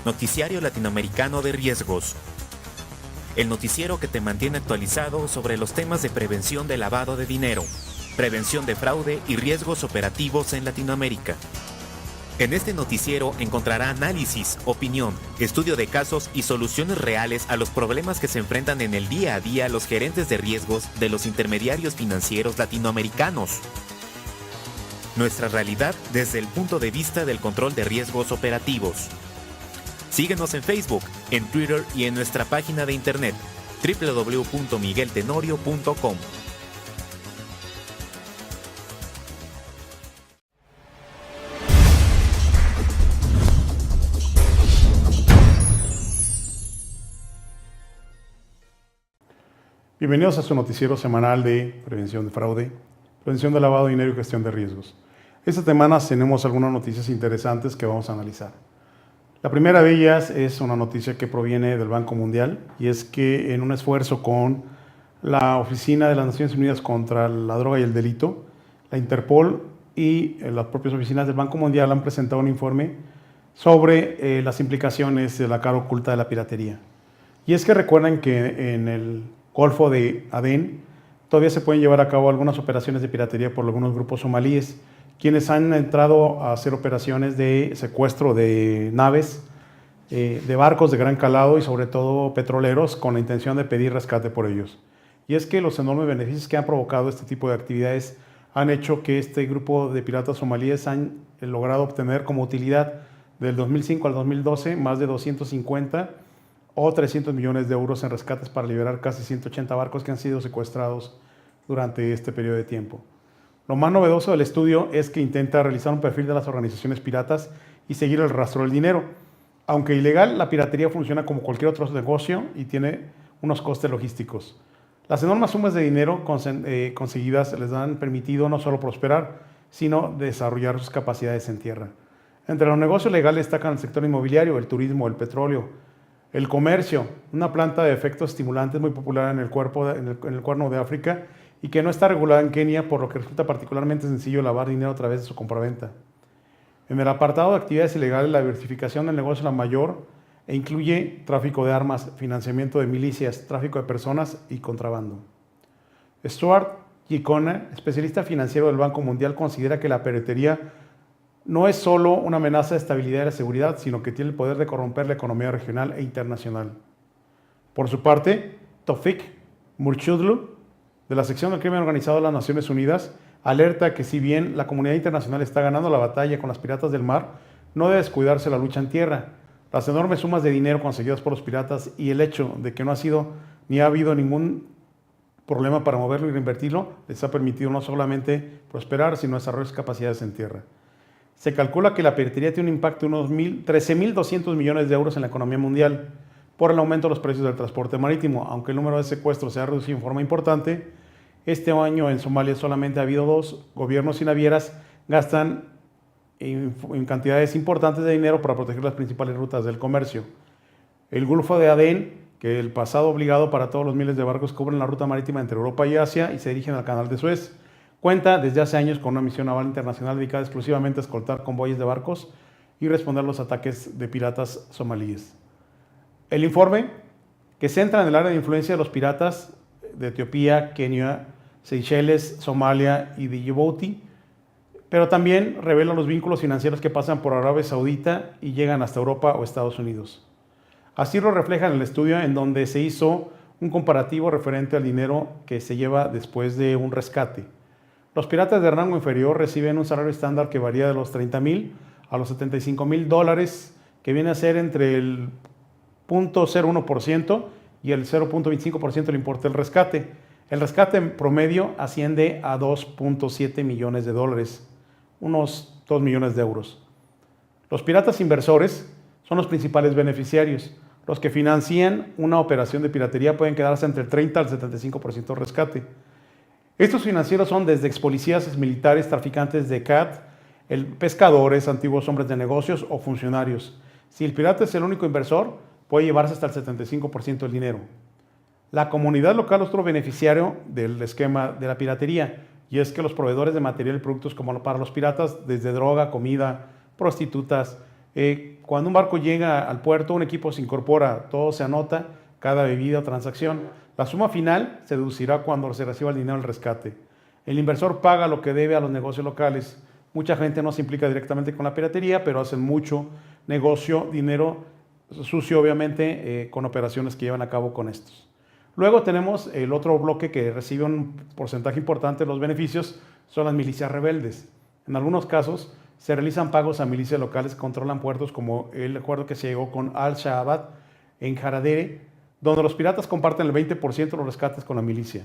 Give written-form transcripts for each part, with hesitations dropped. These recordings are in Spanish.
Noticiario Latinoamericano de Riesgos. El noticiero que te mantiene actualizado sobre los temas de prevención de lavado de dinero, prevención de fraude y riesgos operativos en Latinoamérica. En este noticiero encontrará análisis, opinión, estudio de casos y soluciones reales a los problemas que se enfrentan en el día a día los gerentes de riesgos de los intermediarios financieros latinoamericanos. Nuestra realidad desde el punto de vista del control de riesgos operativos. Síguenos en Facebook, en Twitter y en nuestra página de internet www.migueltenorio.com. Bienvenidos a su noticiero semanal de prevención de fraude, prevención de lavado de dinero y gestión de riesgos. Esta semana tenemos algunas noticias interesantes que vamos a analizar. La primera de ellas es una noticia que proviene del Banco Mundial y es que en un esfuerzo con la Oficina de las Naciones Unidas contra la Droga y el Delito, la Interpol y las propias oficinas del Banco Mundial han presentado un informe sobre las implicaciones de la cara oculta de la piratería. Y es que recuerden que en el Golfo de Adén todavía se pueden llevar a cabo algunas operaciones de piratería por algunos grupos somalíes, quienes han entrado a hacer operaciones de secuestro de naves, de barcos de gran calado y sobre todo petroleros con la intención de pedir rescate por ellos. Y es que los enormes beneficios que han provocado este tipo de actividades han hecho que este grupo de piratas somalíes han logrado obtener como utilidad del 2005 al 2012 más de 250 o 300 millones de euros en rescates para liberar casi 180 barcos que han sido secuestrados durante este periodo de tiempo. Lo más novedoso del estudio es que intenta realizar un perfil de las organizaciones piratas y seguir el rastro del dinero. Aunque ilegal, la piratería funciona como cualquier otro negocio y tiene unos costes logísticos. Las enormes sumas de dinero conseguidas les han permitido no solo prosperar, sino desarrollar sus capacidades en tierra. Entre los negocios legales destacan el sector inmobiliario, el turismo, el petróleo, el comercio, una planta de efectos estimulantes muy popular en el Cuerno de África y que no está regulada en Kenia, por lo que resulta particularmente sencillo lavar dinero a través de su compraventa. En el apartado de actividades ilegales, la diversificación del negocio es la mayor e incluye tráfico de armas, financiamiento de milicias, tráfico de personas y contrabando. Stuart Gicona, especialista financiero del Banco Mundial, considera que la piratería no es solo una amenaza de estabilidad y de seguridad, sino que tiene el poder de corromper la economía regional e internacional. Por su parte, Tofik Murchudlu, de la sección del crimen organizado de las Naciones Unidas, alerta que si bien la comunidad internacional está ganando la batalla con las piratas del mar, no debe descuidarse la lucha en tierra. Las enormes sumas de dinero conseguidas por los piratas y el hecho de que no ha sido ni ha habido ningún problema para moverlo y reinvertirlo, les ha permitido no solamente prosperar, sino desarrollar sus capacidades en tierra. Se calcula que la piratería tiene un impacto de unos 13.200 millones de euros en la economía mundial por el aumento de los precios del transporte marítimo. Aunque el número de secuestros se ha reducido en forma importante, este año en Somalia solamente ha habido 2 gobiernos y navieras gastan en cantidades importantes de dinero para proteger las principales rutas del comercio. El Golfo de Adén, que el pasado obligado para todos los miles de barcos que cubren la ruta marítima entre Europa y Asia y se dirigen al Canal de Suez, cuenta desde hace años con una misión naval internacional dedicada exclusivamente a escoltar convoyes de barcos y responder a los ataques de piratas somalíes. El informe, que centra en el área de influencia de los piratas de Etiopía, Kenia, Seychelles, Somalia y de Djibouti, pero también revela los vínculos financieros que pasan por Arabia Saudita y llegan hasta Europa o Estados Unidos. Así lo refleja en el estudio, en donde se hizo un comparativo referente al dinero que se lleva después de un rescate. Los piratas de rango inferior reciben un salario estándar que varía de los $30,000 a los $75,000, que viene a ser entre el 0.01% y el 0.25% del importe del rescate. El rescate en promedio asciende a $2.7 millones, unos 2 millones de euros. Los piratas inversores son los principales beneficiarios. Los que financian una operación de piratería pueden quedarse entre el 30 al 75% del rescate. Estos financieros son desde expolicías, militares, traficantes de CAD, pescadores, antiguos hombres de negocios o funcionarios. Si el pirata es el único inversor, puede llevarse hasta el 75% del dinero. La comunidad local es otro beneficiario del esquema de la piratería, y es que los proveedores de material y productos como para los piratas, desde droga, comida, prostitutas, Cuando un barco llega al puerto, un equipo se incorpora, todo se anota, cada bebida o transacción. La suma final se deducirá cuando se reciba el dinero del rescate. El inversor paga lo que debe a los negocios locales. Mucha gente no se implica directamente con la piratería, pero hacen mucho negocio, dinero sucio, obviamente, con operaciones que llevan a cabo con estos. Luego tenemos el otro bloque que recibe un porcentaje importante de los beneficios, son las milicias rebeldes. En algunos casos se realizan pagos a milicias locales que controlan puertos, como el acuerdo que se llegó con Al-Shabaab en Haradere, donde los piratas comparten el 20% de los rescates con la milicia.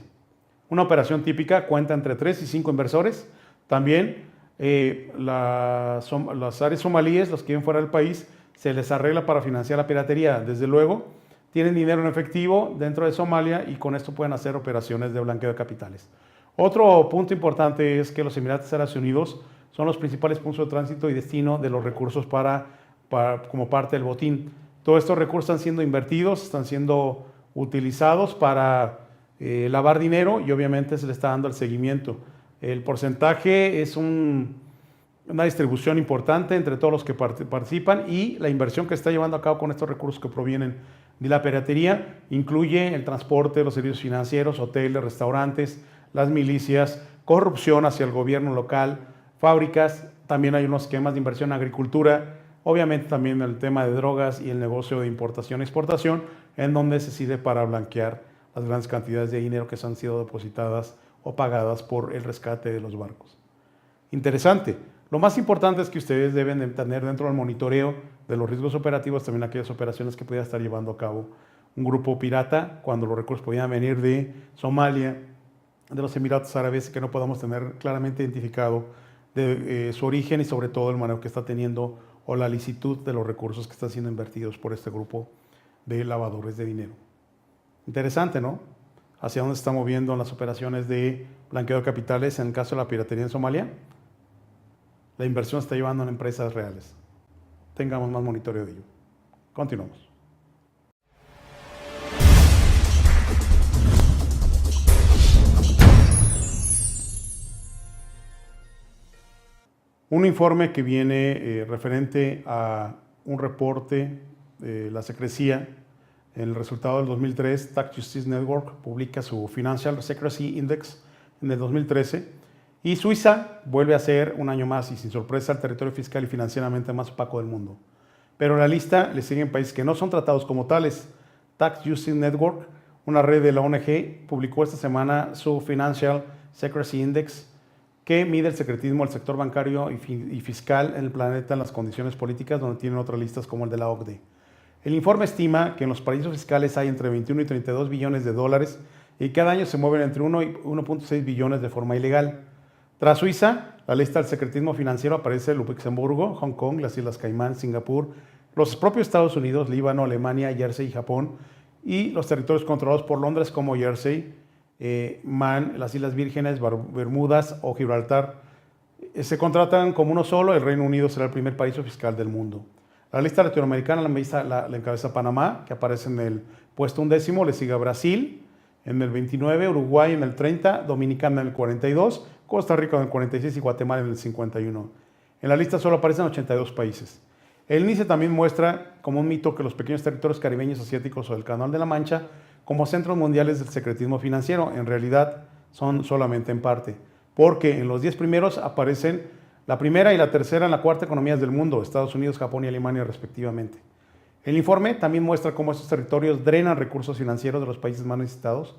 Una operación típica cuenta entre 3 y 5 inversores. También las áreas somalíes, los que viven fuera del país, se les arregla para financiar la piratería. Desde luego, tienen dinero en efectivo dentro de Somalia y con esto pueden hacer operaciones de blanqueo de capitales. Otro punto importante es que los Emiratos Árabes Unidos son los principales puntos de tránsito y destino de los recursos como parte del botín. Todos estos recursos están siendo invertidos, están siendo utilizados para lavar dinero y obviamente se le está dando el seguimiento. El porcentaje es una distribución importante entre todos los que participan y la inversión que se está llevando a cabo con estos recursos que provienen de la piratería incluye el transporte, los servicios financieros, hoteles, restaurantes, las milicias, corrupción hacia el gobierno local, fábricas, también hay unos esquemas de inversión en agricultura, obviamente también el tema de drogas y el negocio de importación y exportación, en donde se sirve para blanquear las grandes cantidades de dinero que se han sido depositadas o pagadas por el rescate de los barcos. Interesante. Lo más importante es que ustedes deben de tener dentro del monitoreo de los riesgos operativos también aquellas operaciones que pudiera estar llevando a cabo un grupo pirata cuando los recursos podían venir de Somalia, de los Emiratos Árabes, que no podamos tener claramente identificado de su origen y sobre todo el manejo que está teniendo o la licitud de los recursos que están siendo invertidos por este grupo de lavadores de dinero. Interesante, ¿no? Hacia dónde se están moviendo las operaciones de blanqueo de capitales en el caso de la piratería en Somalia. La inversión se está llevando en empresas reales. Tengamos más monitoreo de ello. Continuamos. Un informe que viene referente a un reporte de la secrecía. En el resultado del 2003, Tax Justice Network publica su Financial Secrecy Index en el 2013 y Suiza vuelve a ser un año más y sin sorpresa el territorio fiscal y financieramente más opaco del mundo. Pero en la lista le siguen países que no son tratados como tales. Tax Justice Network, una red de la ONG, publicó esta semana su Financial Secrecy Index que mide el secretismo del sector bancario y fiscal en el planeta en las condiciones políticas, donde tienen otras listas como el de la OCDE. El informe estima que en los paraísos fiscales hay entre 21 y 32 billones de dólares y cada año se mueven entre 1 y 1.6 billones de forma ilegal. Tras Suiza, la lista del secretismo financiero aparece Luxemburgo, Hong Kong, las Islas Caimán, Singapur, los propios Estados Unidos, Líbano, Alemania, Jersey y Japón, y los territorios controlados por Londres como Jersey, Man, las Islas Vírgenes, Bermudas o Gibraltar. Se contratan como uno solo, el Reino Unido será el primer paraíso fiscal del mundo. La lista latinoamericana la encabeza Panamá, que aparece en el puesto 11, le sigue Brasil en el 29, Uruguay en el 30, Dominicana en el 42, Costa Rica en el 46 y Guatemala en el 51. En la lista solo aparecen 82 países. El índice también muestra como un mito que los pequeños territorios caribeños, asiáticos o del Canal de la Mancha como centros mundiales del secretismo financiero. En realidad son solamente en parte, porque en los 10 primeros aparecen la primera y la tercera en la cuarta economías del mundo, Estados Unidos, Japón y Alemania respectivamente. El informe también muestra cómo estos territorios drenan recursos financieros de los países más necesitados.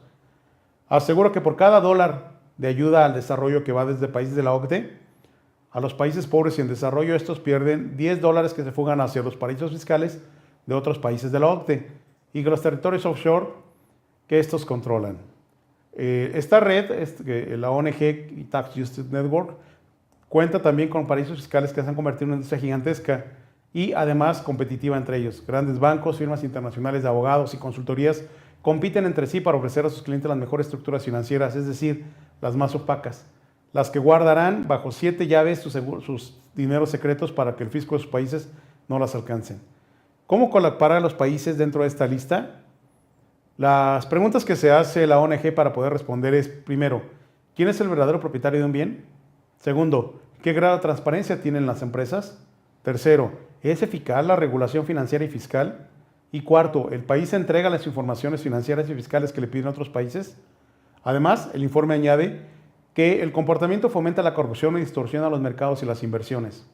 Asegura que por cada dólar de ayuda al desarrollo que va desde países de la OCDE a los países pobres y en desarrollo, estos pierden $10 que se fugan hacia los paraísos fiscales de otros países de la OCDE y que los territorios offshore que estos controlan. Esta red, la ONG Tax Justice Network, cuenta también con paraísos fiscales que se han convertido en una industria gigantesca y además competitiva entre ellos. Grandes bancos, firmas internacionales de abogados y consultorías compiten entre sí para ofrecer a sus clientes las mejores estructuras financieras, es decir, las más opacas, las que guardarán bajo 7 llaves sus dineros secretos para que el fisco de sus países no las alcancen. ¿Cómo colaborar a los países dentro de esta lista? Las preguntas que se hace la ONG para poder responder es, primero, ¿quién es el verdadero propietario de un bien? Segundo, ¿qué grado de transparencia tienen las empresas? Tercero, ¿es eficaz la regulación financiera y fiscal? Y cuarto, ¿el país entrega las informaciones financieras y fiscales que le piden otros países? Además, el informe añade que el comportamiento fomenta la corrupción y distorsiona los mercados y las inversiones.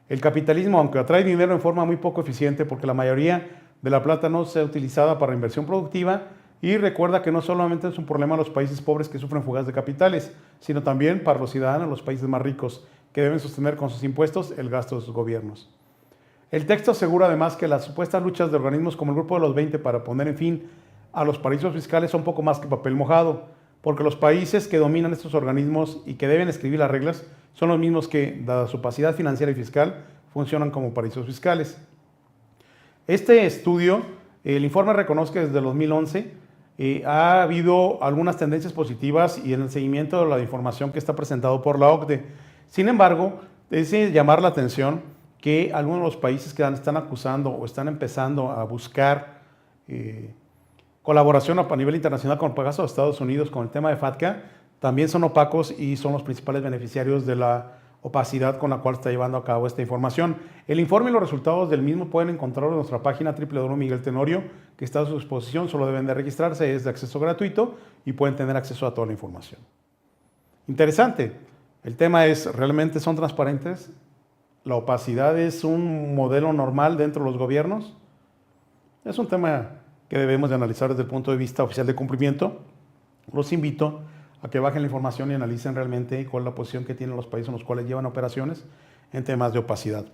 El capitalismo, aunque atrae dinero en forma muy poco eficiente porque la mayoría de la plata no se utilizada para inversión productiva, y recuerda que no solamente es un problema de los países pobres que sufren fugas de capitales, sino también para los ciudadanos de los países más ricos, que deben sostener con sus impuestos el gasto de sus gobiernos. El texto asegura además que las supuestas luchas de organismos como el Grupo de los 20 para poner en fin a los paraísos fiscales son poco más que papel mojado, porque los países que dominan estos organismos y que deben escribir las reglas son los mismos que, dada su opacidad financiera y fiscal, funcionan como paraísos fiscales. Este estudio, el informe reconoce que desde el 2011 ha habido algunas tendencias positivas y en el seguimiento de la información que está presentado por la OCDE. Sin embargo, es de llamar la atención que algunos de los países que están acusando o están empezando a buscar colaboración a nivel internacional con el caso de Estados Unidos con el tema de FATCA, también son opacos y son los principales beneficiarios de la opacidad con la cual está llevando a cabo esta información. El informe y los resultados del mismo pueden encontrarlo en nuestra página www.migueltenorio, que está a su disposición, solo deben de registrarse, es de acceso gratuito y pueden tener acceso a toda la información. Interesante, el tema es, ¿realmente son transparentes? ¿La opacidad es un modelo normal dentro de los gobiernos? Es un tema que debemos de analizar desde el punto de vista oficial de cumplimiento. Los invito a que bajen la información y analicen realmente cuál es la posición que tienen los países en los cuales llevan operaciones en temas de opacidad.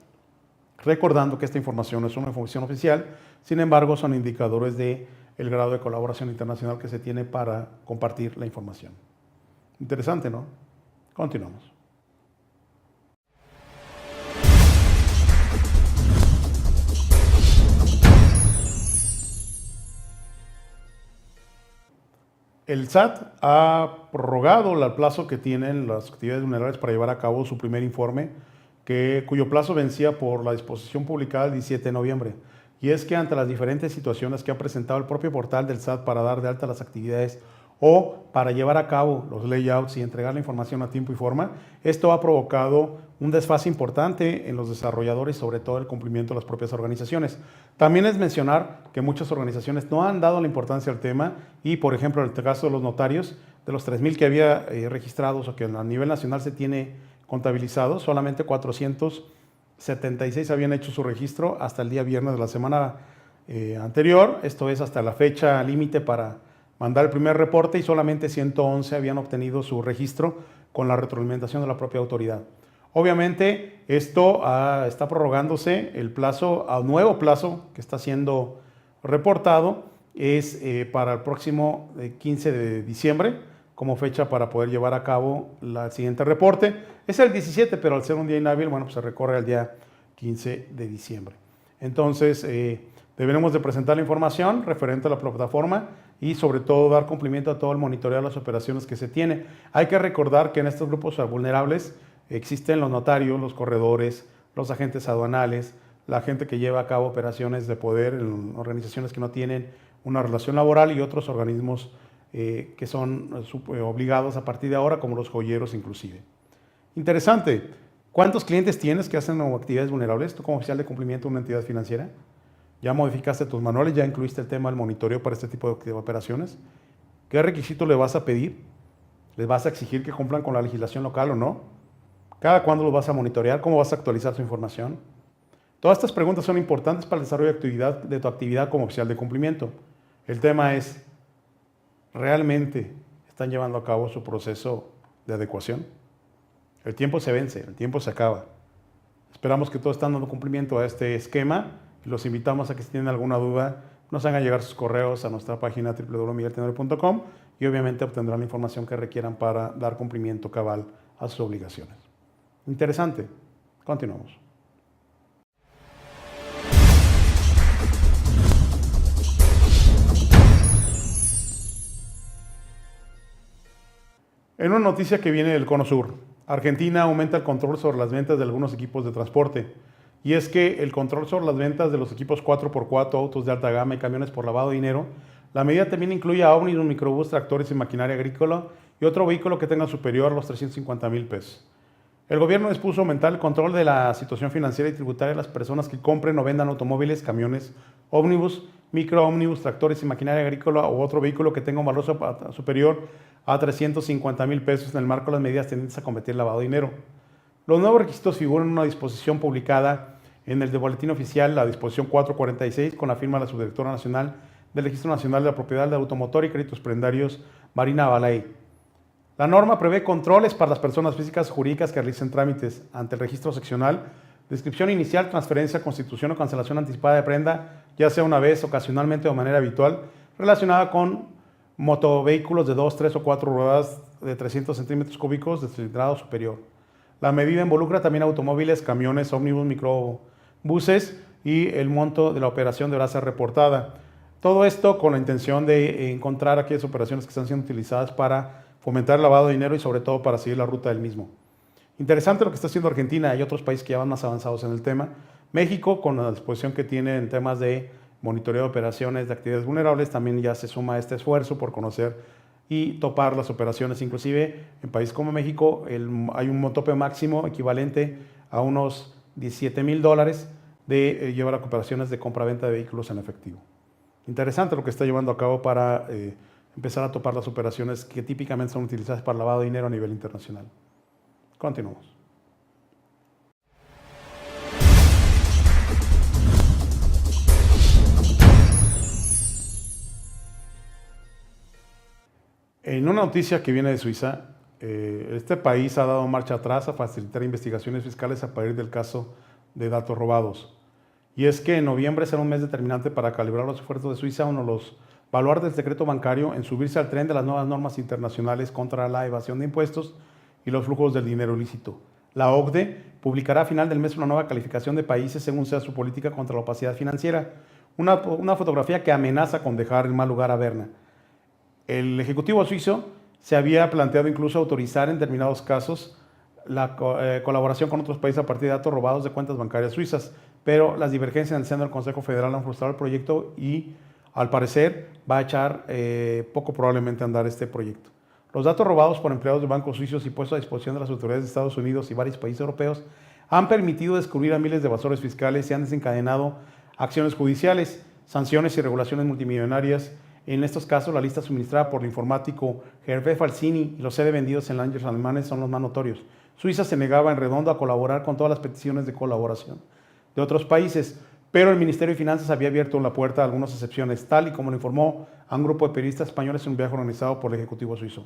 Recordando que esta información no es una información oficial, sin embargo son indicadores del grado de colaboración internacional que se tiene para compartir la información. Interesante, ¿no? Continuamos. El SAT ha prorrogado el plazo que tienen las actividades vulnerables para llevar a cabo su primer informe, cuyo plazo vencía por la disposición publicada el 17 de noviembre. Y es que ante las diferentes situaciones que ha presentado el propio portal del SAT para dar de alta las actividades o para llevar a cabo los layouts y entregar la información a tiempo y forma, esto ha provocado un desfase importante en los desarrolladores, sobre todo el cumplimiento de las propias organizaciones. También es mencionar que muchas organizaciones no han dado la importancia al tema y, por ejemplo, en el caso de los notarios, de los 3,000 que había registrados o que a nivel nacional se tiene contabilizados, solamente 476 habían hecho su registro hasta el día viernes de la semana anterior, esto es hasta la fecha límite para mandar el primer reporte, y solamente 111 habían obtenido su registro con la retroalimentación de la propia autoridad. Obviamente, esto está prorrogándose el plazo, a nuevo plazo que está siendo reportado, es para el próximo 15 de diciembre, como fecha para poder llevar a cabo el siguiente reporte. Es el 17, pero al ser un día inhábil, bueno, pues se recorre al día 15 de diciembre. Entonces, deberemos de presentar la información referente a la plataforma y sobre todo dar cumplimiento a todo el monitoreo de las operaciones que se tiene. Hay que recordar que en estos grupos vulnerables existen los notarios, los corredores, los agentes aduanales, la gente que lleva a cabo operaciones de poder en organizaciones que no tienen una relación laboral y otros organismos que son obligados a partir de ahora, como los joyeros inclusive. Interesante. ¿Cuántos clientes tienes que hacen actividades vulnerables? Tú como oficial de cumplimiento de una entidad financiera, ¿ya modificaste tus manuales? ¿Ya incluiste el tema del monitoreo para este tipo de operaciones? ¿Qué requisitos le vas a pedir? ¿Les vas a exigir que cumplan con la legislación local o no? ¿Cada cuándo los vas a monitorear? ¿Cómo vas a actualizar su información? Todas estas preguntas son importantes para el desarrollo de tu actividad como oficial de cumplimiento. El tema es, ¿realmente están llevando a cabo su proceso de adecuación? El tiempo se vence, el tiempo se acaba. Esperamos que todos estén dando cumplimiento a este esquema. Los invitamos a que si tienen alguna duda, nos hagan llegar sus correos a nuestra página www.migueltenorio.com y obviamente obtendrán la información que requieran para dar cumplimiento cabal a sus obligaciones. Interesante. Continuamos. En una noticia que viene del Cono Sur, Argentina aumenta el control sobre las ventas de algunos equipos de transporte. Y es que el control sobre las ventas de los equipos 4x4, autos de alta gama y camiones por lavado de dinero, la medida también incluye a ómnibus, microbús, tractores y maquinaria agrícola y otro vehículo que tenga superior a los 350,000 pesos. El gobierno dispuso aumentar el control de la situación financiera y tributaria de las personas que compren o vendan automóviles, camiones, ómnibus, microómnibus, tractores y maquinaria agrícola o otro vehículo que tenga un valor superior a 350,000 pesos en el marco de las medidas tendientes a combatir el lavado de dinero. Los nuevos requisitos figuran en una disposición publicada en el Boletín Oficial, la disposición 446, con la firma de la Subdirectora Nacional del Registro Nacional de la Propiedad de Automotor y Créditos Prendarios, Marina Balay. La norma prevé controles para las personas físicas y jurídicas que realicen trámites ante el registro seccional, descripción inicial, transferencia, constitución o cancelación anticipada de prenda, ya sea una vez, ocasionalmente o de manera habitual, relacionada con motovehículos de 2, 3 o 4 ruedas de 300 centímetros cúbicos de cilindrado superior. La medida involucra también automóviles, camiones, ómnibus, microbuses y el monto de la operación deberá ser reportada. Todo esto con la intención de encontrar aquellas operaciones que están siendo utilizadas para fomentar el lavado de dinero y sobre todo para seguir la ruta del mismo. Interesante lo que está haciendo Argentina y otros países que ya van más avanzados en el tema. México, con la disposición que tiene en temas de monitoreo de operaciones de actividades vulnerables, también ya se suma a este esfuerzo por conocer y topar las operaciones. Inclusive en países como México hay un tope máximo equivalente a unos $17,000 de llevar a operaciones de compra-venta de vehículos en efectivo. Interesante lo que está llevando a cabo para empezar a topar las operaciones que típicamente son utilizadas para lavado de dinero a nivel internacional. Continuamos. En una noticia que viene de Suiza, este país ha dado marcha atrás a facilitar investigaciones fiscales a partir del caso de datos robados. Y es que en noviembre será un mes determinante para calibrar los esfuerzos de Suiza, uno de los baluartes del secreto bancario, en subirse al tren de las nuevas normas internacionales contra la evasión de impuestos y los flujos del dinero ilícito. La OCDE publicará a final del mes una nueva calificación de países según sea su política contra la opacidad financiera, una fotografía que amenaza con dejar en mal lugar a Berna. El Ejecutivo suizo se había planteado incluso autorizar en determinados casos la colaboración con otros países a partir de datos robados de cuentas bancarias suizas, pero las divergencias en el seno del Consejo Federal han frustrado el proyecto y, al parecer, va a echar poco probablemente a andar este proyecto. Los datos robados por empleados de bancos suizos y puestos a disposición de las autoridades de Estados Unidos y varios países europeos han permitido descubrir a miles de evasores fiscales y han desencadenado acciones judiciales, sanciones y regulaciones multimillonarias. En estos casos, la lista suministrada por el informático Hervé Falsini y los CD vendidos en Langers alemanes son los más notorios. Suiza se negaba en redondo a colaborar con todas las peticiones de colaboración de otros países, pero el Ministerio de Finanzas había abierto la puerta a algunas excepciones, tal y como lo informó a un grupo de periodistas españoles en un viaje organizado por el Ejecutivo suizo.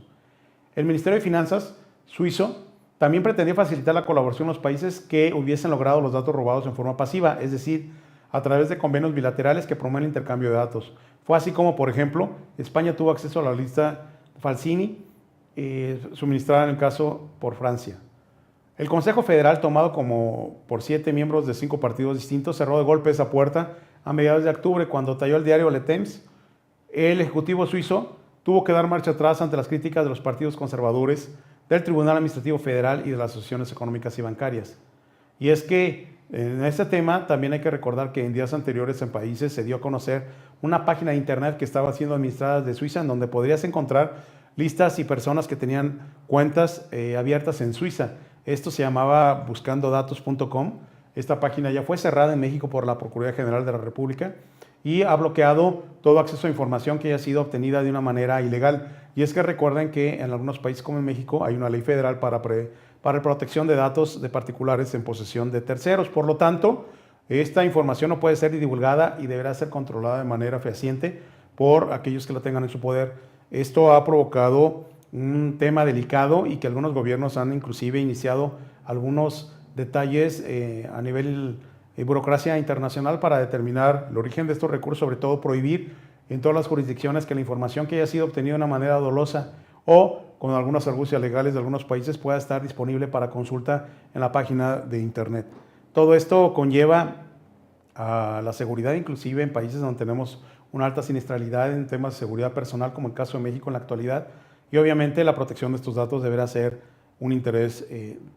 El Ministerio de Finanzas suizo también pretendía facilitar la colaboración en los países que hubiesen logrado los datos robados en forma pasiva, es decir, a través de convenios bilaterales que promueven el intercambio de datos. Fue así como, por ejemplo, España tuvo acceso a la lista Falsini suministrada en el caso por Francia. El Consejo Federal, tomado por 7 miembros de 5 partidos distintos, cerró de golpe esa puerta a mediados de octubre, cuando talló el diario Le Temps. El Ejecutivo suizo tuvo que dar marcha atrás ante las críticas de los partidos conservadores, del Tribunal Administrativo Federal y de las asociaciones económicas y bancarias. Y es que en este tema también hay que recordar que en días anteriores en países se dio a conocer una página de internet que estaba siendo administrada de Suiza, en donde podrías encontrar listas y personas que tenían cuentas abiertas en Suiza. Esto se llamaba buscandodatos.com. Esta página ya fue cerrada en México por la Procuraduría General de la República y ha bloqueado todo acceso a información que haya sido obtenida de una manera ilegal. Y es que recuerden que en algunos países como en México hay una ley federal para la protección de datos de particulares en posesión de terceros. Por lo tanto, esta información no puede ser divulgada y deberá ser controlada de manera fehaciente por aquellos que la tengan en su poder. Esto ha provocado un tema delicado y que algunos gobiernos han inclusive iniciado algunos detalles a nivel burocracia internacional para determinar el origen de estos recursos, sobre todo prohibir en todas las jurisdicciones que la información que haya sido obtenida de una manera dolosa o con algunas argucias legales de algunos países pueda estar disponible para consulta en la página de internet. Todo esto conlleva a la seguridad, inclusive en países donde tenemos una alta siniestralidad en temas de seguridad personal, como el caso de México en la actualidad, y obviamente la protección de estos datos deberá ser un interés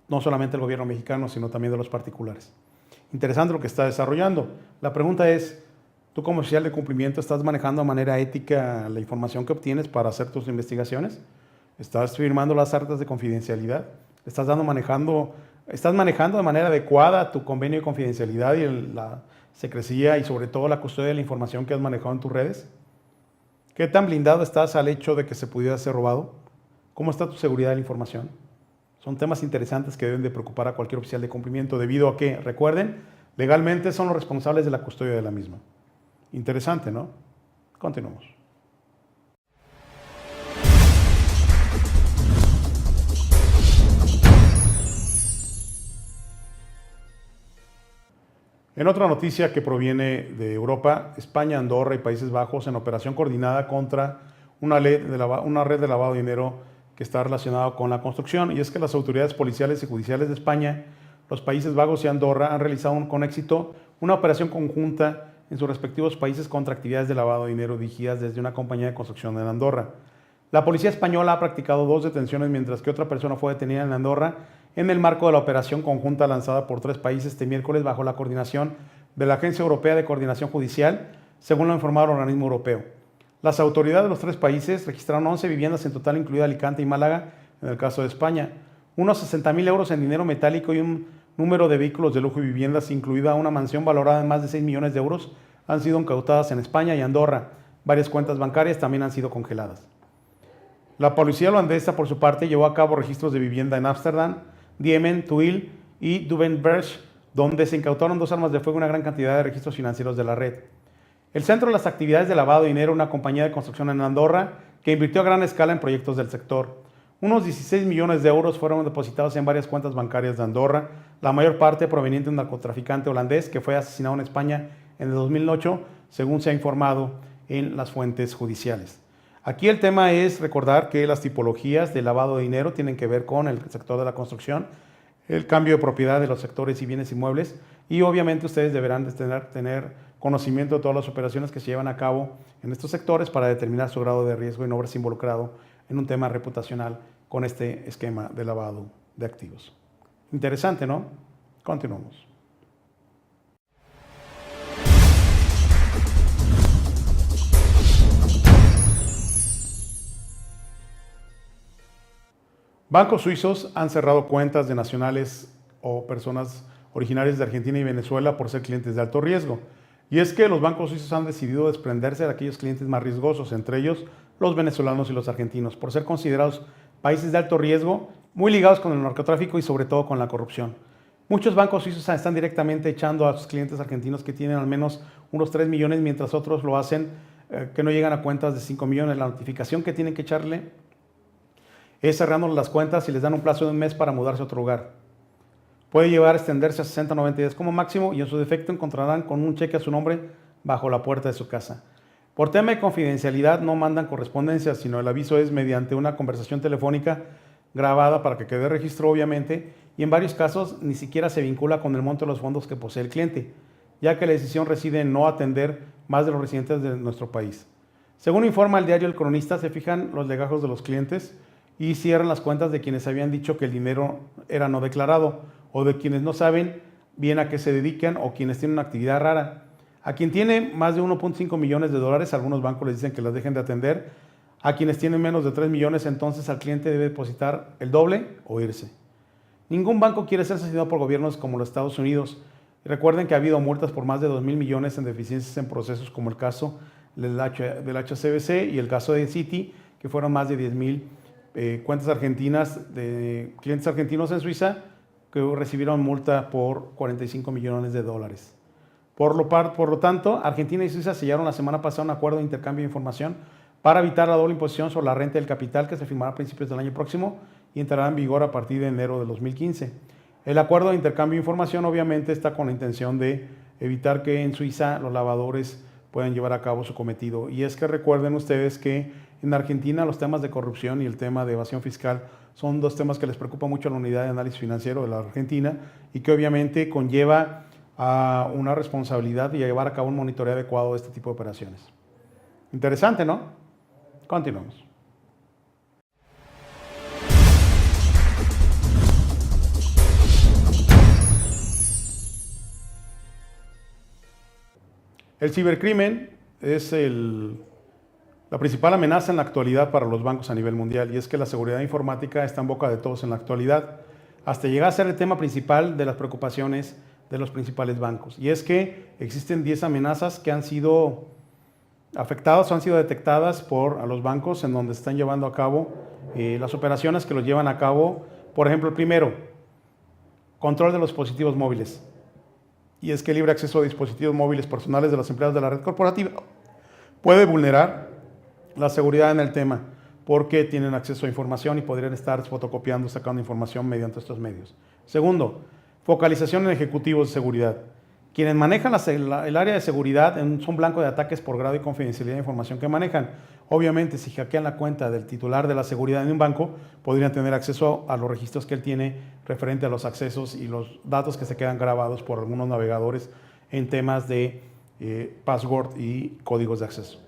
no solamente del gobierno mexicano, sino también de los particulares. Interesante lo que está desarrollando. La pregunta es, ¿tú como oficial de cumplimiento estás manejando de manera ética la información que obtienes para hacer tus investigaciones? ¿Estás firmando las actas de confidencialidad? ¿Estás manejando ¿Estás manejando de manera adecuada tu convenio de confidencialidad y la secrecía y sobre todo la custodia de la información que has manejado en tus redes? ¿Qué tan blindado estás al hecho de que se pudiera ser robado? ¿Cómo está tu seguridad de la información? Son temas interesantes que deben de preocupar a cualquier oficial de cumplimiento debido a que, recuerden, legalmente son los responsables de la custodia de la misma. Interesante, ¿no? Continuamos. En otra noticia que proviene de Europa, España, Andorra y Países Bajos en operación coordinada contra una red de lavado de dinero que está relacionada con la construcción, y es que las autoridades policiales y judiciales de España, los Países Bajos y Andorra han realizado con éxito una operación conjunta en sus respectivos países contra actividades de lavado de dinero dirigidas desde una compañía de construcción en Andorra. La policía española ha practicado 2 detenciones mientras que otra persona fue detenida en Andorra en el marco de la operación conjunta lanzada por 3 países este miércoles bajo la coordinación de la Agencia Europea de Coordinación Judicial, según lo ha informado el organismo europeo. Las autoridades de los 3 países registraron 11 viviendas en total, incluida Alicante y Málaga, en el caso de España, unos 60.000 euros en dinero metálico y un número de vehículos de lujo y viviendas, incluida una mansión valorada en más de 6 millones de euros, han sido incautadas en España y Andorra. Varias cuentas bancarias también han sido congeladas. La policía holandesa, por su parte, llevó a cabo registros de vivienda en Ámsterdam, Diemen, Tuil y Duvenberg, donde se incautaron 2 armas de fuego y una gran cantidad de registros financieros de la red. El centro de las actividades de lavado de dinero, una compañía de construcción en Andorra, que invirtió a gran escala en proyectos del sector. Unos 16 millones de euros fueron depositados en varias cuentas bancarias de Andorra, la mayor parte proveniente de un narcotraficante holandés que fue asesinado en España en el 2008, según se ha informado en las fuentes judiciales. Aquí el tema es recordar que las tipologías de lavado de dinero tienen que ver con el sector de la construcción, el cambio de propiedad de los sectores y bienes inmuebles, y obviamente ustedes deberán tener conocimiento de todas las operaciones que se llevan a cabo en estos sectores para determinar su grado de riesgo y no verse involucrado en un tema reputacional con este esquema de lavado de activos. Interesante, ¿no? Continuamos. Bancos suizos han cerrado cuentas de nacionales o personas originarias de Argentina y Venezuela por ser clientes de alto riesgo. Y es que los bancos suizos han decidido desprenderse de aquellos clientes más riesgosos, entre ellos los venezolanos y los argentinos, por ser considerados países de alto riesgo, muy ligados con el narcotráfico y sobre todo con la corrupción. Muchos bancos suizos están directamente echando a sus clientes argentinos que tienen al menos unos 3 millones, mientras otros lo hacen que no llegan a cuentas de 5 millones. La notificación que tienen que echarle es cerrando las cuentas y les dan un plazo de 1 mes para mudarse a otro lugar. Puede llevar a extenderse a 60 o 90 días como máximo y en su defecto encontrarán con un cheque a su nombre bajo la puerta de su casa. Por tema de confidencialidad no mandan correspondencia, sino el aviso es mediante una conversación telefónica grabada para que quede registro obviamente, y en varios casos ni siquiera se vincula con el monto de los fondos que posee el cliente, ya que la decisión reside en no atender más de los residentes de nuestro país. Según informa el diario El Cronista, se fijan los legajos de los clientes y cierran las cuentas de quienes habían dicho que el dinero era no declarado, o de quienes no saben bien a qué se dedican o quienes tienen una actividad rara. A quien tiene más de 1.5 millones de dólares, algunos bancos les dicen que las dejen de atender. A quienes tienen menos de 3 millones, entonces al cliente debe depositar el doble o irse. Ningún banco quiere ser sancionado por gobiernos como los Estados Unidos. Recuerden que ha habido multas por más de 2.000 millones en deficiencias en procesos como el caso del HSBC y el caso de Citi, que fueron más de 10.000 cuentas argentinas de clientes argentinos en Suiza que recibieron multa por 45 millones de dólares. Por lo tanto, Argentina y Suiza sellaron la semana pasada un acuerdo de intercambio de información para evitar la doble imposición sobre la renta del capital que se firmará a principios del año próximo y entrará en vigor a partir de enero de 2015. El acuerdo de intercambio de información obviamente está con la intención de evitar que en Suiza los lavadores puedan llevar a cabo su cometido. Y es que recuerden ustedes que en Argentina los temas de corrupción y el tema de evasión fiscal son 2 temas que les preocupa mucho a la unidad de análisis financiero de la Argentina y que obviamente conlleva a una responsabilidad y a llevar a cabo un monitoreo adecuado de este tipo de operaciones. Interesante, ¿no? Continuamos. El cibercrimen es la principal amenaza en la actualidad para los bancos a nivel mundial, y es que la seguridad informática está en boca de todos en la actualidad. hasta llegar a ser el tema principal de las preocupaciones de los principales bancos. Y es que existen 10 amenazas que han sido afectadas o han sido detectadas por a los bancos en donde se están llevando a cabo las operaciones que los llevan a cabo. Por ejemplo, el primero, control de los dispositivos móviles. Y es que el libre acceso a dispositivos móviles personales de los empleados de la red corporativa puede vulnerar la seguridad en el tema, porque tienen acceso a información y podrían estar fotocopiando, sacando información mediante estos medios. Segundo, focalización en ejecutivos de seguridad. Quienes manejan el área de seguridad son blanco de ataques por grado y confidencialidad de información que manejan. Obviamente, si hackean la cuenta del titular de la seguridad en un banco, podrían tener acceso a los registros que él tiene referente a los accesos y los datos que se quedan grabados por algunos navegadores en temas de password y códigos de acceso.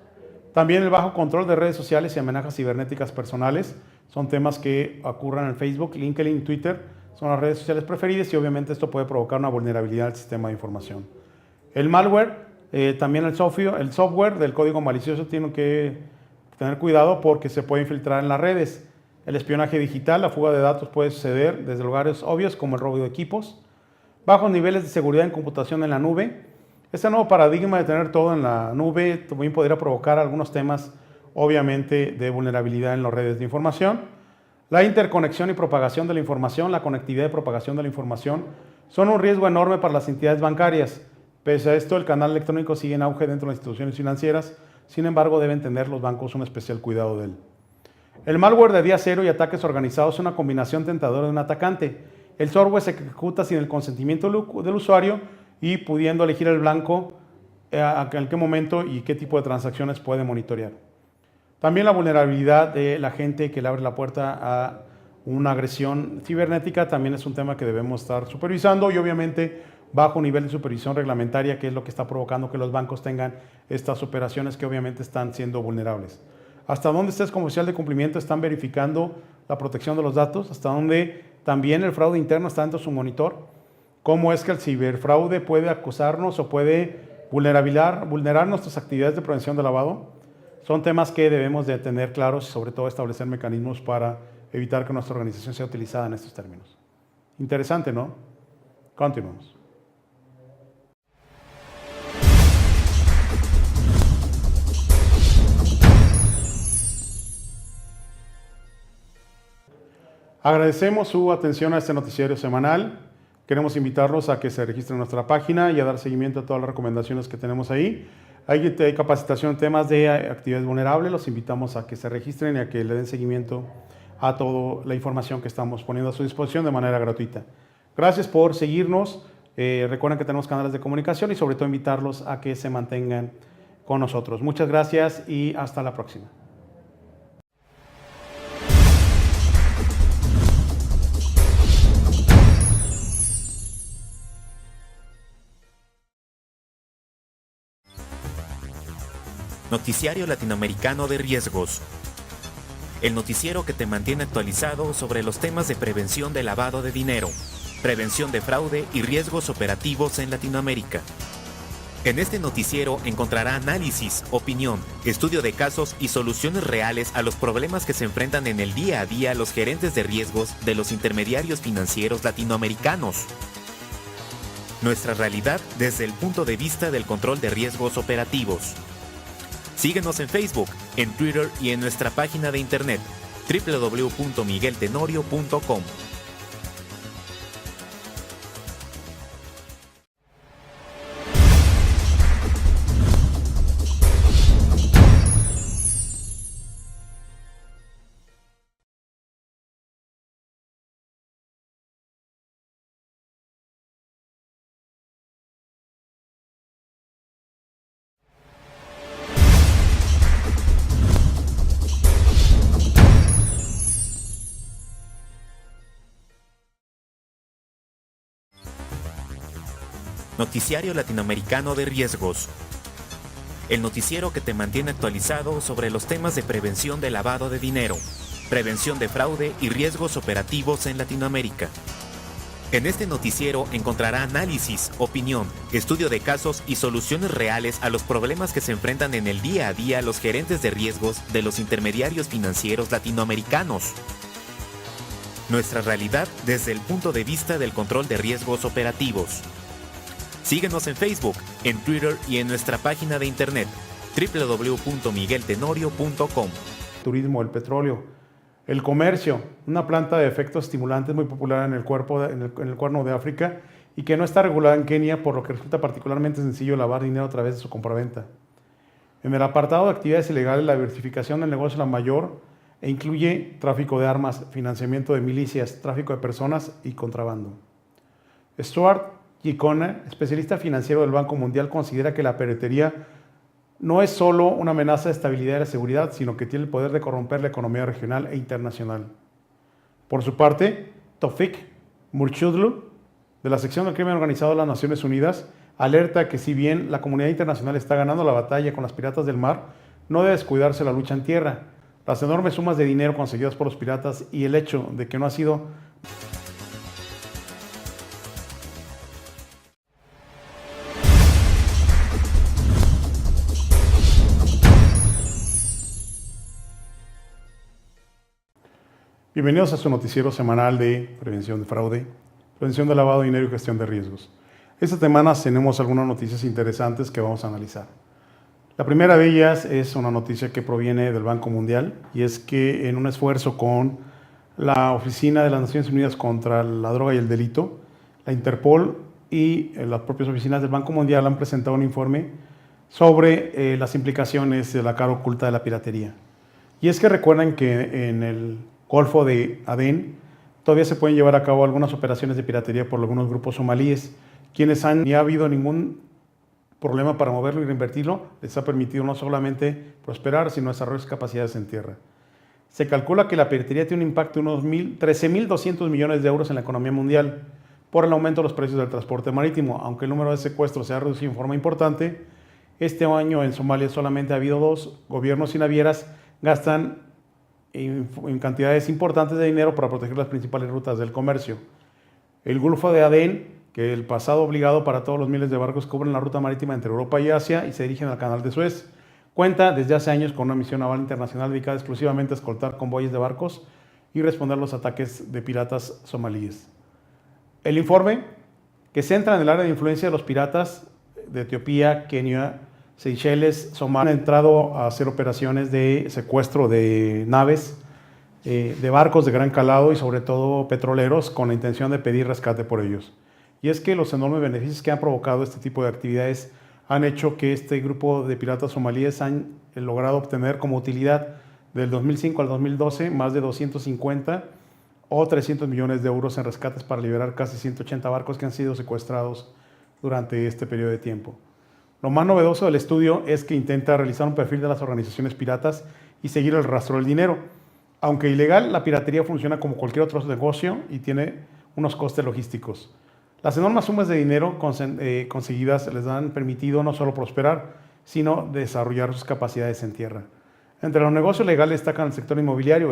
También el bajo control de redes sociales y amenazas cibernéticas personales son temas que ocurren en Facebook, LinkedIn, Twitter. Son las redes sociales preferidas y obviamente esto puede provocar una vulnerabilidad al sistema de información. El malware, también el software del código malicioso tiene que tener cuidado porque se puede infiltrar en las redes. El espionaje digital, la fuga de datos puede suceder desde lugares obvios como el robo de equipos. Bajos niveles de seguridad en computación en la nube. Este nuevo paradigma de tener todo en la nube también podría provocar algunos temas, obviamente, de vulnerabilidad en las redes de información. La interconexión y propagación de la información, la conectividad y propagación de la información son un riesgo enorme para las entidades bancarias. Pese a esto, el canal electrónico sigue en auge dentro de las instituciones financieras, sin embargo, deben tener los bancos un especial cuidado de él. El malware de día cero y ataques organizados es una combinación tentadora de un atacante. El software se ejecuta sin el consentimiento del usuario y pudiendo elegir el blanco en qué momento y qué tipo de transacciones puede monitorear. También la vulnerabilidad de la gente que le abre la puerta a una agresión cibernética también es un tema que debemos estar supervisando y obviamente bajo nivel de supervisión reglamentaria, que es lo que está provocando que los bancos tengan estas operaciones que obviamente están siendo vulnerables. Hasta dónde ustedes como oficial de cumplimiento están verificando la protección de los datos, hasta dónde también el fraude interno está dentro de su monitor, cómo es que el ciberfraude puede acosarnos o puede vulnerar nuestras actividades de prevención de lavado. Son temas que debemos de tener claros y sobre todo establecer mecanismos para evitar que nuestra organización sea utilizada en estos términos. Interesante, ¿no? Continuamos. Agradecemos su atención a este noticiario semanal. Queremos invitarlos a que se registren en nuestra página y a dar seguimiento a todas las recomendaciones que tenemos ahí. Hay capacitación en temas de actividades vulnerables. Los invitamos a que se registren y a que le den seguimiento a toda la información que estamos poniendo a su disposición de manera gratuita. Gracias por seguirnos. Recuerden que tenemos canales de comunicación y sobre todo invitarlos a que se mantengan con nosotros. Muchas gracias y hasta la próxima. Noticiario Latinoamericano de Riesgos. El noticiero que te mantiene actualizado sobre los temas de prevención de lavado de dinero, prevención de fraude y riesgos operativos en Latinoamérica. En este noticiero encontrará análisis, opinión, estudio de casos y soluciones reales a los problemas que se enfrentan en el día a día los gerentes de riesgos de los intermediarios financieros latinoamericanos. Nuestra realidad desde el punto de vista del control de riesgos operativos. Síguenos en Facebook, en Twitter y en nuestra página de internet www.migueltenorio.com. Noticiario Latinoamericano de Riesgos. El noticiero que te mantiene actualizado sobre los temas de prevención de lavado de dinero, prevención de fraude y riesgos operativos en Latinoamérica. En este noticiero encontrará análisis, opinión, estudio de casos y soluciones reales a los problemas que se enfrentan en el día a día los gerentes de riesgos de los intermediarios financieros latinoamericanos. Nuestra realidad desde el punto de vista del control de riesgos operativos. Síguenos en Facebook, en Twitter y en nuestra página de internet www.migueltenorio.com. Turismo, el petróleo, el comercio, una planta de efectos estimulantes muy popular en el Cuerno de África y que no está regulada en Kenia, por lo que resulta particularmente sencillo lavar dinero a través de su compraventa. En el apartado de actividades ilegales, la diversificación del negocio es la mayor e incluye tráfico de armas, financiamiento de milicias, tráfico de personas y contrabando. Stuart Gicona, especialista financiero del Banco Mundial, considera que la piratería no es solo una amenaza de estabilidad y la seguridad, sino que tiene el poder de corromper la economía regional e internacional. Por su parte, Tofik Murchudlu, de la sección del crimen organizado de las Naciones Unidas, alerta que si bien la comunidad internacional está ganando la batalla con las piratas del mar, no debe descuidarse la lucha en tierra. Las enormes sumas de dinero conseguidas por los piratas y el hecho de que no ha sido Bienvenidos a su noticiero semanal de prevención de fraude, prevención de lavado de dinero y gestión de riesgos. Esta semana tenemos algunas noticias interesantes que vamos a analizar. La primera de ellas es una noticia que proviene del Banco Mundial y es que en un esfuerzo con la Oficina de las Naciones Unidas contra la Droga y el Delito, la Interpol y las propias oficinas del Banco Mundial han presentado un informe sobre las implicaciones de la cara oculta de la piratería. Y es que recuerden que en el Golfo de Adén todavía se pueden llevar a cabo algunas operaciones de piratería por algunos grupos somalíes, quienes ni ha habido ningún problema para moverlo y reinvertirlo, les ha permitido no solamente prosperar, sino desarrollar sus capacidades en tierra. Se calcula que la piratería tiene un impacto de unos 13.200 millones de euros en la economía mundial por el aumento de los precios del transporte marítimo. Aunque el número de secuestros se ha reducido en forma importante, este año en Somalia solamente ha habido 2 gobiernos y navieras gastan en cantidades importantes de dinero para proteger las principales rutas del comercio. El Golfo de Adén, que el pasado obligado para todos los miles de barcos que cubren la ruta marítima entre Europa y Asia y se dirigen al Canal de Suez, cuenta desde hace años con una misión naval internacional dedicada exclusivamente a escoltar convoyes de barcos y responder a los ataques de piratas somalíes. El informe, que centra en el área de influencia de los piratas de Etiopía, Kenia, Seychelles, Somalia, han entrado a hacer operaciones de secuestro de naves, de barcos de gran calado y sobre todo petroleros con la intención de pedir rescate por ellos. Y es que los enormes beneficios que han provocado este tipo de actividades han hecho que este grupo de piratas somalíes han logrado obtener como utilidad del 2005 al 2012 más de 250 o 300 millones de euros en rescates para liberar casi 180 barcos que han sido secuestrados durante este periodo de tiempo. Lo más novedoso del estudio es que intenta realizar un perfil de las organizaciones piratas y seguir el rastro del dinero. Aunque ilegal, la piratería funciona como cualquier otro negocio y tiene unos costes logísticos. Las enormes sumas de dinero conseguidas les han permitido no solo prosperar, sino desarrollar sus capacidades en tierra. Entre los negocios legales destacan el sector inmobiliario,